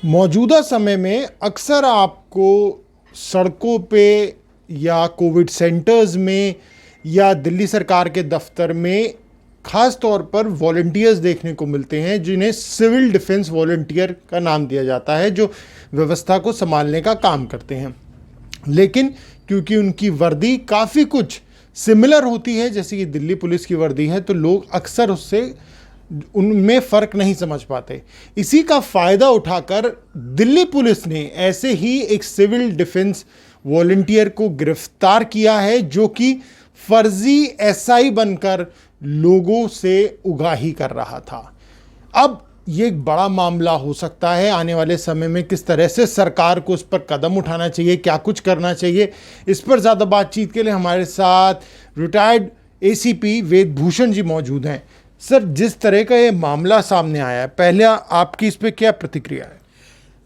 मौजूदा समय में अक्सर आपको सड़कों पे या कोविड सेंटर्स में या दिल्ली सरकार के दफ्तर में खास तौर पर वॉलंटियर्स देखने को मिलते हैं, जिन्हें सिविल डिफेंस वॉलंटियर का नाम दिया जाता है, जो व्यवस्था को संभालने का काम करते हैं। लेकिन क्योंकि उनकी वर्दी काफ़ी कुछ सिमिलर होती है जैसे कि दिल्ली पुलिस की वर्दी है, तो लोग अक्सर उससे उनमें फ़र्क नहीं समझ पाते। इसी का फ़ायदा उठाकर दिल्ली पुलिस ने ऐसे ही एक सिविल डिफेंस वॉलंटियर को गिरफ्तार किया है, जो कि फर्जी एसआई बनकर लोगों से उगाही कर रहा था। अब ये एक बड़ा मामला हो सकता है। आने वाले समय में किस तरह से सरकार को उस पर कदम उठाना चाहिए, क्या कुछ करना चाहिए, इस पर ज़्यादा बातचीत के लिए हमारे साथ रिटायर्ड एसीपी वेद भूषण जी मौजूद हैं। सर, जिस तरह का ये मामला सामने आया है, पहले आपकी इस पर क्या प्रतिक्रिया है?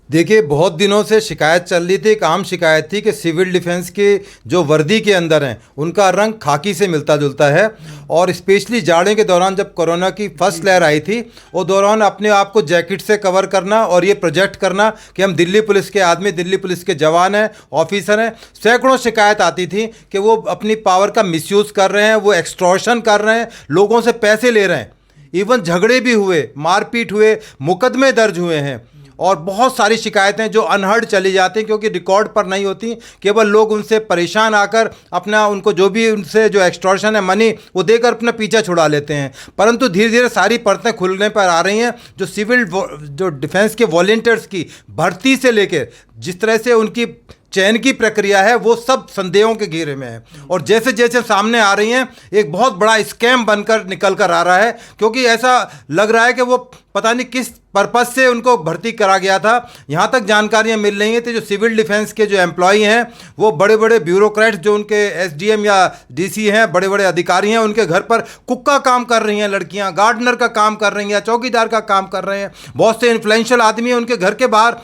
देखिए, बहुत दिनों से शिकायत चल रही थी, एक आम शिकायत थी कि सिविल डिफेंस के जो वर्दी के अंदर हैं उनका रंग खाकी से मिलता जुलता है। और स्पेशली जाड़े के दौरान जब कोरोना की फर्स्ट लहर आई थी, वो दौरान अपने आप को जैकेट से कवर करना और ये प्रोजेक्ट करना कि हम दिल्ली पुलिस के आदमी, दिल्ली पुलिस के जवान हैं, ऑफिसर हैं। सैकड़ों शिकायत आती थी कि वो अपनी पावर का मिसयूज़ कर रहे हैं, वो एक्सटॉर्शन कर रहे हैं, लोगों से पैसे ले रहे हैं। इवन झगड़े भी हुए, मारपीट हुए, मुकदमे दर्ज हुए हैं और बहुत सारी शिकायतें जो अनहर्ड चली जाती हैं क्योंकि रिकॉर्ड पर नहीं होती। केवल लोग उनसे परेशान आकर अपना उनको जो भी उनसे जो एक्सटॉर्शन है मनी वो देकर अपना पीछा छुड़ा लेते हैं। परंतु धीरे धीरे सारी परतें खुलने पर आ रही हैं। जो सिविल जो डिफेंस के वॉलंटियर्स की भर्ती से लेकर जिस तरह से उनकी चयन की प्रक्रिया है, वो सब संदेहों के घेरे में है। और जैसे जैसे सामने आ रही हैं, एक बहुत बड़ा स्कैम बनकर निकल कर आ रहा है, क्योंकि ऐसा लग रहा है कि वो पता नहीं किस पर्पज़ से उनको भर्ती करा गया था। यहाँ तक जानकारियाँ मिल रही हैं कि जो सिविल डिफेंस के जो एम्प्लॉई हैं वो बड़े बड़े ब्यूरोक्रेट्स, जो उनके एसडीएम या डीसी हैं, बड़े बड़े अधिकारी हैं, उनके घर पर कुक का काम कर रही हैं लड़कियाँ, गार्डनर का काम कर रही हैं, चौकीदार का काम कर रहे हैं। बहुत से इन्फ्लुएंशियल आदमी हैं, उनके घर के बाहर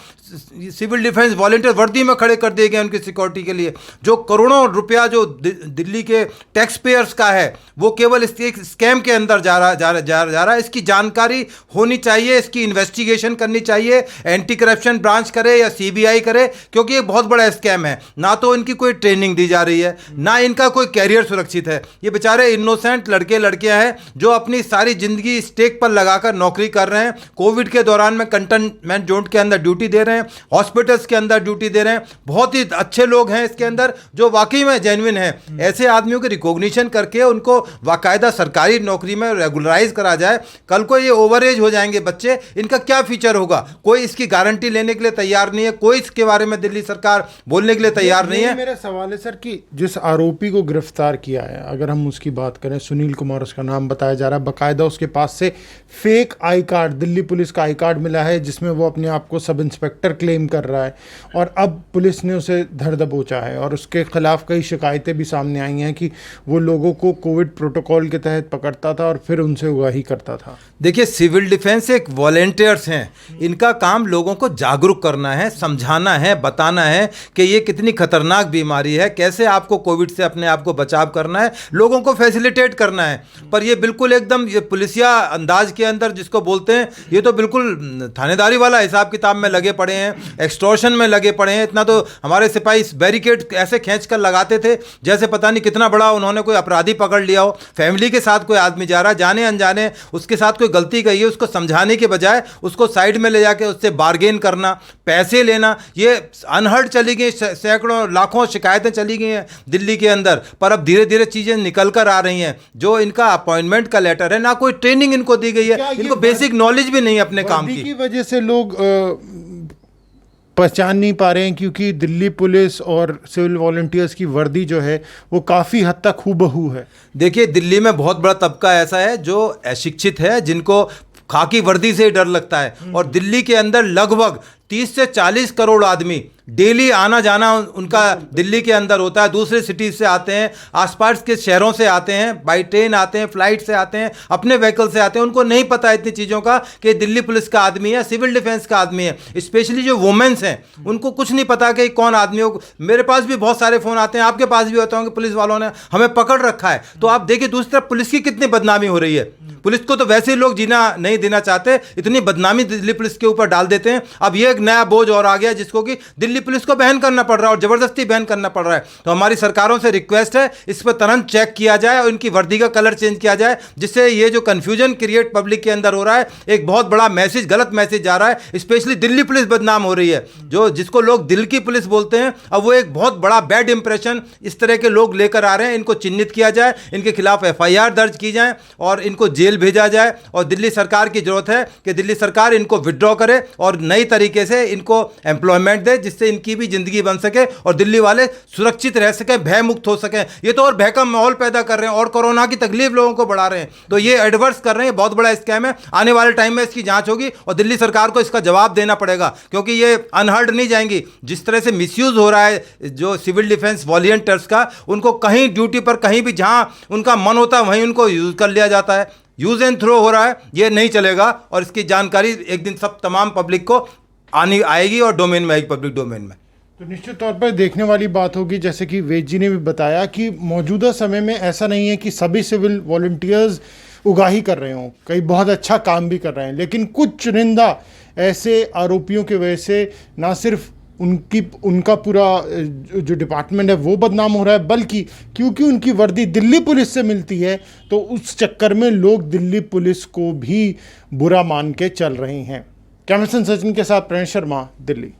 सिविल डिफेंस वॉलंटियर वर्दी में खड़े कर दिए गए उनकी सिक्योरिटी के लिए। जो करोड़ों रुपया जो दिल्ली के टैक्स पेयर्स का है वो केवल इस एक स्कैम के अंदर जा रहा है। इसकी जानकारी होनी चाहिए, इसकी इन्वेस्टिगेशन करनी चाहिए, एंटी करप्शन ब्रांच करे या सीबीआई करे, क्योंकि ये बहुत बड़ा स्कैम है। ना तो इनकी कोई ट्रेनिंग दी जा रही है, ना इनका कोई कैरियर सुरक्षित है। ये बेचारे इनोसेंट लड़के लड़कियां हैं जो अपनी सारी जिंदगी स्टेक पर लगाकर नौकरी कर रहे हैं। कोविड के दौरान में कंटेनमेंट जोन के अंदर ड्यूटी दे रहे हैं, हॉस्पिटल्स के अंदर ड्यूटी दे रहे हैं। बहुत ही अच्छे लोग हैं इसके अंदर जो वाकई में जेन्युइन हैं। ऐसे आदमियों की रिकॉग्निशन करके उनको बाकायदा सरकारी नौकरी में रेगुलराइज करा जाए। कल को ये ओवर एज हो जाएंगे बच्चे, इनका क्या फ्यूचर होगा? कोई इसकी गारंटी लेने के लिए तैयार नहीं है, कोई इसके बारे में दिल्ली सरकार बोलने के लिए तैयार नहीं है। मेरा सवाल है सर कि जिस आरोपी को गिरफ्तार किया है, अगर हम उसकी बात करें, सुनील कुमार उसका नाम बताया जा रहा है, बाकायदा उसके पास से fake I card, Delhi police का आई कार्ड मिला है जिसमें वो अपने आप को सब इंस्पेक्टर क्लेम कर रहा है, और अब पुलिस ने उसे धर दबोचा है और उसके खिलाफ कई शिकायतें भी सामने आई हैं कि वो लोगों को कोविड प्रोटोकॉल के तहत पकड़ता था और फिर उनसे उगाही करता था। देखिए, सिविल डिफेंस एक वॉलंटियर्स हैं, इनका काम लोगों को जागरूक करना है, समझाना है, बताना है कि ये कितनी खतरनाक बीमारी है, कैसे आपको कोविड से अपने आप को बचाव करना है, लोगों को फैसिलिटेट करना है। पर ये बिल्कुल एकदम ये पुलिसिया अंदाज के अंदर जिसको बोलते हैं, ये तो बिल्कुल थानेदारी वाला हिसाब किताब में लगे पड़े हैं, एक्सटॉर्शन में लगे पड़े हैं। इतना तो हमारे सिपाही बैरिकेड ऐसे खींच कर लगाते थे जैसे पता नहीं कितना बड़ा उन्होंने कोई अपराधी पकड़ लिया हो। फैमिली के साथ कोई आदमी जा रहा है, जाने अनजाने उसके साथ कोई गलती कही है, उसको समझाने के बजाय उसको साइड में ले जाके उससे बार्गेन करना, पैसे लेना, ये अनहर्ड चली गई। सैकड़ों लाखों शिकायतें चली गई हैं दिल्ली के अंदर। पर अब धीरे धीरे चीज़ें निकल कर आ रही हैं। जो इनका अपॉइंटमेंट का लेटर है, ना कोई ट्रेनिंग इनको दी गई है, इनको बेसिक नॉलेज भी नहीं है अपने काम की वजह से लोग पहचान नहीं पा रहे हैं, क्योंकि दिल्ली पुलिस और सिविल वॉलंटियर्स की वर्दी जो है वो काफ़ी हद तक हूबहू है। देखिए, दिल्ली में बहुत बड़ा तबका ऐसा है जो अशिक्षित है, जिनको खाकी वर्दी से ही डर लगता है। और दिल्ली के अंदर लगभग 30 से 40 करोड़ आदमी डेली आना जाना उनका दिल्ली के अंदर होता है। दूसरे सिटीज से आते हैं, आसपास के शहरों से आते हैं, बाई ट्रेन आते हैं, फ्लाइट से आते हैं, अपने व्हीकल से आते हैं। उनको नहीं पता इतनी चीज़ों का कि दिल्ली पुलिस का आदमी है, सिविल डिफेंस का आदमी है। स्पेशली जो वुमेन्स हैं उनको कुछ नहीं पता कि कौन आदमी हो। मेरे पास भी बहुत सारे फ़ोन आते हैं, आपके पास भी होते होंगे, पुलिस वालों ने हमें पकड़ रखा है। तो आप देखिए दूसरी तरफ पुलिस की कितनी बदनामी हो रही है। पुलिस को तो वैसे ही लोग जीना नहीं देना चाहते, इतनी बदनामी दिल्ली पुलिस के ऊपर डाल देते हैं। अब यह एक नया बोझ और आ गया जिसको कि दिल्ली पुलिस को बैन करना पड़ रहा है और ज़बरदस्ती बैन करना पड़ रहा है। तो हमारी सरकारों से रिक्वेस्ट है इस पर तुरंत चेक किया जाए और इनकी वर्दी का कलर चेंज किया जाए, जिससे ये जो कन्फ्यूजन क्रिएट पब्लिक के अंदर हो रहा है, एक बहुत बड़ा मैसेज, गलत मैसेज जा रहा है। स्पेशली दिल्ली पुलिस बदनाम हो रही है, जो जिसको लोग दिल की पुलिस बोलते हैं, अब वो एक बहुत बड़ा बैड इंप्रेशन इस तरह के लोग लेकर आ रहे हैं। इनको चिन्हित किया जाए, इनके खिलाफ FIR दर्ज की जाए और इनको जेल भेजा जाए। और दिल्ली सरकार की जरूरत है कि दिल्ली सरकार इनको विड्रॉ करे और नई तरीके से इनको एम्प्लॉयमेंट दे, जिससे इनकी भी जिंदगी बन सके और दिल्ली वाले सुरक्षित रह सकें, भय मुक्त हो सकें। ये तो और भय का माहौल पैदा कर रहे हैं और कोरोना की तकलीफ लोगों को बढ़ा रहे हैं। तो ये एडवर्स कर रहे हैं, बहुत बड़ा स्कैम है। आने वाले टाइम में इसकी जांच होगी और दिल्ली सरकार को इसका जवाब देना पड़ेगा, क्योंकि ये अनहर्ड नहीं जाएंगी। जिस तरह से मिसयूज हो रहा है जो सिविल डिफेंस वॉलंटियर्स का, उनको कहीं ड्यूटी पर कहीं भी जहां उनका मन होता है वहीं उनको यूज कर लिया जाता है, यूज एंड थ्रो हो रहा है। ये नहीं चलेगा और इसकी जानकारी एक दिन सब तमाम पब्लिक को आनी आएगी और डोमेन में आएगी, पब्लिक डोमेन में। तो निश्चित तौर पर देखने वाली बात होगी, जैसे कि वेद जी ने भी बताया कि मौजूदा समय में ऐसा नहीं है कि सभी सिविल वॉलंटियर्स उगाही कर रहे हों, कई बहुत अच्छा काम भी कर रहे हैं, लेकिन कुछ चुनिंदा ऐसे आरोपियों की वजह से ना सिर्फ उनका पूरा जो डिपार्टमेंट है वो बदनाम हो रहा है, बल्कि क्योंकि उनकी वर्दी दिल्ली पुलिस से मिलती है तो उस चक्कर में लोग दिल्ली पुलिस को भी बुरा मान के चल रहे हैं। कैमरा पर्सन सचिन के साथ प्रणय शर्मा, दिल्ली।